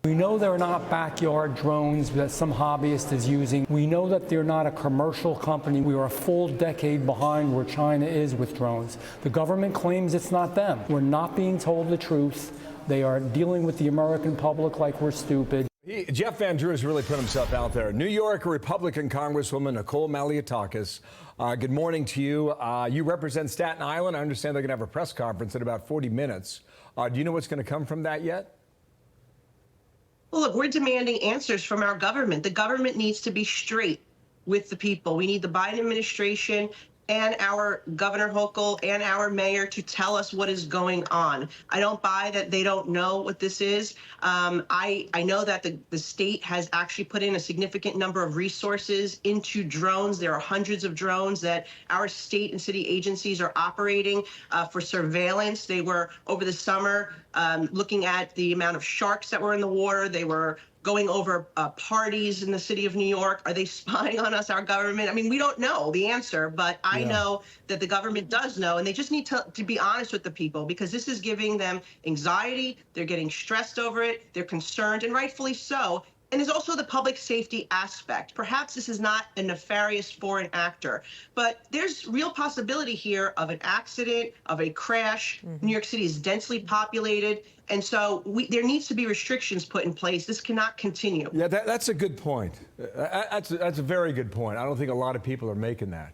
We know they're not backyard drones that some hobbyist is using. We know that they're not a commercial company. We are a full decade behind where China is with drones. The government claims it's not them. We're not being told the truth. They are dealing with the American public like we're stupid. Jeff Van Drew has really put himself out there. New York Republican Congresswoman Nicole Malliotakis, good morning to you. You represent Staten Island. I understand they're going to have a press conference in about 40 minutes. Do you know what's going to come from that yet? Well, look, we're demanding answers from our government. The government needs to be straight with the people. We need the Biden administration and our Governor Hochul and our mayor to tell us what is going on. I don't buy that they don't know what this is. I know that the state has actually put in a significant number of resources into drones. There are hundreds of drones that our state and city agencies are operating for surveillance. They were, over the summer, looking at the amount of sharks that were in the water. They were going over parties in the city of New York. Are they spying on us, our government? I mean, we don't know the answer, but I know that the government does know, and they just need to be honest with the people, because this is giving them anxiety. They're getting stressed over it. They're concerned, and rightfully so. And there's also the public safety aspect. Perhaps this is not a nefarious foreign actor, but there's real possibility here of an accident, of a crash. New York City is densely populated, and so there needs to be restrictions put in place. This cannot continue. Yeah, that's a good point. That's a very good point. I don't think a lot of people are making that.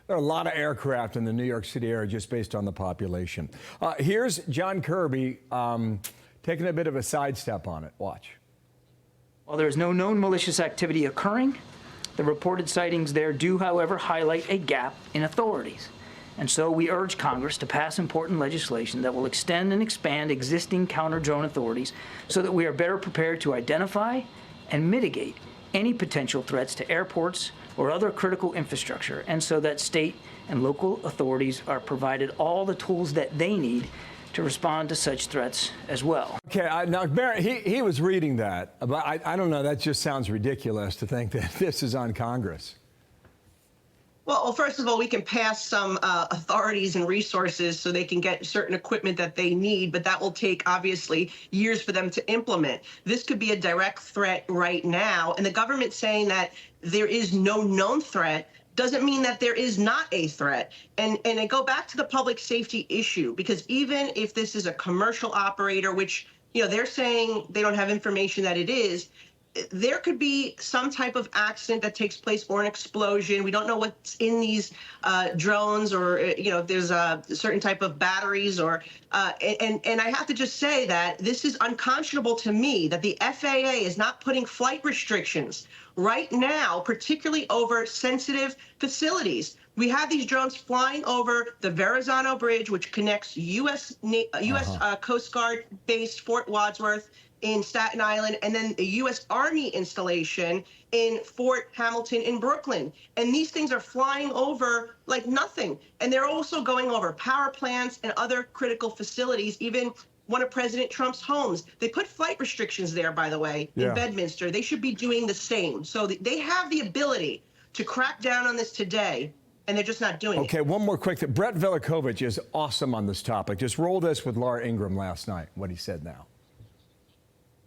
There are a lot of aircraft in the New York City area just based on the population. Here's John Kirby taking a bit of a sidestep on it. Watch. While there is no known malicious activity occurring, the reported sightings there do, however, highlight a gap in authorities. And so we urge Congress to pass important legislation that will extend and expand existing counter-drone authorities so that we are better prepared to identify and mitigate any potential threats to airports or other critical infrastructure, and so that state and local authorities are provided all the tools that they need to respond to such threats as well. Okay, now, Barry, he was reading that, but I don't know, that just sounds ridiculous to think that this is on Congress. Well, first of all, we can pass some authorities and resources so they can get certain equipment that they need, but that will take, obviously, years for them to implement. This could be a direct threat right now, and the government saying that there is no known threat doesn't mean that there is not a threat. And I go back to the public safety issue, because even if this is a commercial operator, which, you know, they're saying they don't have information that it is, there could be some type of accident that takes place or an explosion. We don't know what's in these drones, or, you know, if there's a certain type of batteries, or and I have to just say that this is unconscionable to me that the FAA is not putting flight restrictions right now, particularly over sensitive facilities. We have these drones flying over the Verrazano Bridge, which connects U.S. Coast Guard base Fort Wadsworth in Staten Island, and then the U.S. Army installation in Fort Hamilton in Brooklyn. And these things are flying over like nothing. And they're also going over power plants and other critical facilities, even one of President Trump's homes. They put flight restrictions there, by the way, in Bedminster. They should be doing the same. So they have the ability to crack down on this today, and they're just not doing it. Okay, one more quick thing. Brett Velikovich is awesome on this topic. Just roll this with Laura Ingraham last night, what he said now.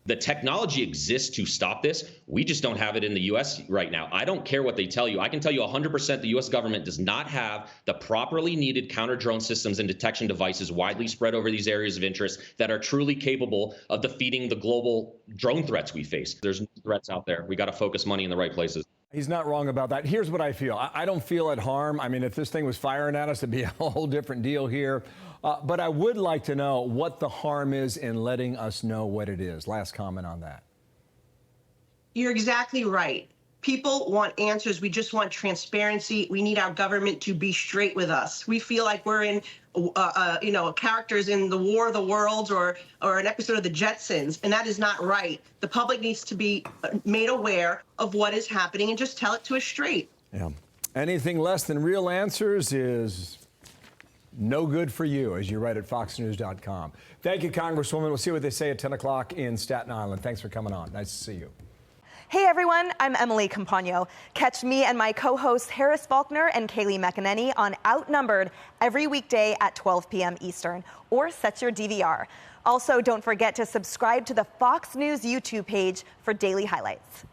The technology exists to stop this. We just don't have it in the U.S. right now. I don't care what they tell you. I can tell you 100% the U.S. government does not have the properly needed counter-drone systems and detection devices widely spread over these areas of interest that are truly capable of defeating the global drone threats we face. There's no threats out there. We got to focus money in the right places. He's not wrong about that. Here's what I feel. I don't feel at harm. I mean, if this thing was firing at us, it'd be a whole different deal here. But I would like to know what the harm is in letting us know what it is. Last comment on that. You're exactly right. People want answers. We just want transparency. We need our government to be straight with us. We feel like we're in, you know, characters in the War of the Worlds or an episode of the Jetsons, and that is not right. The public needs to be made aware of what is happening and just tell it to us straight. Yeah. Anything less than real answers is no good for you, as you write at foxnews.com. Thank you, Congresswoman. We'll see what they say at 10 o'clock in Staten Island. Thanks for coming on. Nice to see you. Hey everyone, I'm Emily Campagno. Catch me and my co-hosts Harris Faulkner and Kaylee McEnany on Outnumbered every weekday at 12 p.m. Eastern, or set your DVR. Also, don't forget to subscribe to the Fox News YouTube page for daily highlights.